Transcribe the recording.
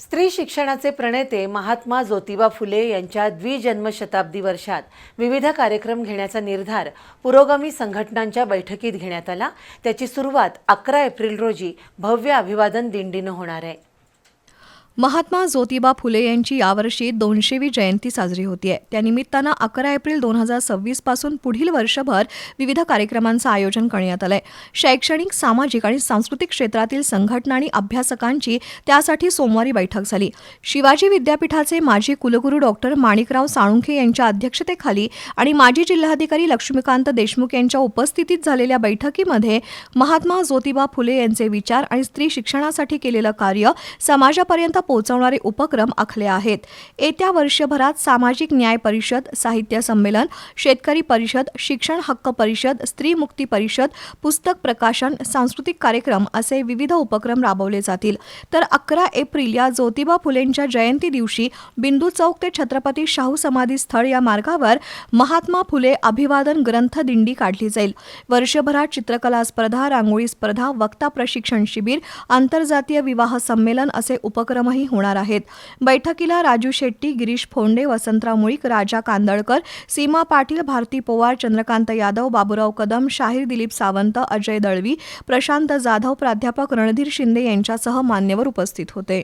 स्त्री शिक्षणाचे प्रणेते महात्मा ज्योतिबा फुले यांच्या द्विजन्मशताब्दी वर्षात विविध कार्यक्रम घेण्याचा निर्धार पुरोगामी संघटनांच्या बैठकीत घेण्यात आला। त्याची सुरुवात 11 एप्रिल रोजी भव्य अभिवादन दिंडीनं होणार आहे। महात्मा ज्योतिबा फुले यांची यावर्षी 200वी जयंती साजरी होतीये। त्यानिमित्तानं 11 एप्रिल 2026 पासून पुढील वर्षभर विविध कार्यक्रमांचं आयोजन करण्यात आलंय। शैक्षणिक, सामाजिक आणि सांस्कृतिक क्षेत्रातील संघटना आणि अभ्यासकांची त्यासाठी सोमवारी बैठक झाली। शिवाजी विद्यापीठाचे माजी कुलगुरू डॉक्टर माणिकराव साळुंखे यांच्या अध्यक्षतेखाली आणि माजी जिल्हाधिकारी लक्ष्मीकांत देशमुख यांच्या उपस्थितीत झालेल्या बैठकीमध्ये महात्मा ज्योतिबा फुले यांचे विचार आणि स्त्री शिक्षणासाठी केलेलं कार्य समाजापर्यंत पोहोचवणारे उपक्रम आखले आहेत। येत्या वर्षभरात सामाजिक न्याय परिषद, साहित्य संमेलन, शेतकरी परिषद, शिक्षण हक्क परिषद, स्त्री मुक्ती परिषद, पुस्तक प्रकाशन, सांस्कृतिक कार्यक्रम असे विविध उपक्रम राबवले जातील। तर 11 एप्रिल या ज्योतिबा फुलेंच्या जयंती दिवशी बिंदू चौक ते छत्रपती शाहू समाधी स्थळ या मार्गावर महात्मा फुले अभिवादन ग्रंथ दिंडी काढली जाईल। वर्षभरात चित्रकला स्पर्धा, रांगोळी स्पर्धा, वक्ता प्रशिक्षण शिबिर, आंतरजातीय विवाह संमेलन असे उपक्रम होणार आहेत। बैठकीला राजू शेट्टी, गिरीश फोंडे, वसंतराव मुळीक, राजा कांदळकर, सीमा पाटील, भारती पवार, चंद्रकांत यादव, बाबूराव कदम, शाहीर दिलीप सावंत, अजय दळवी, प्रशांत जाधव, प्राध्यापक रणधीर शिंदे यांच्यासह मान्यवर उपस्थित होते।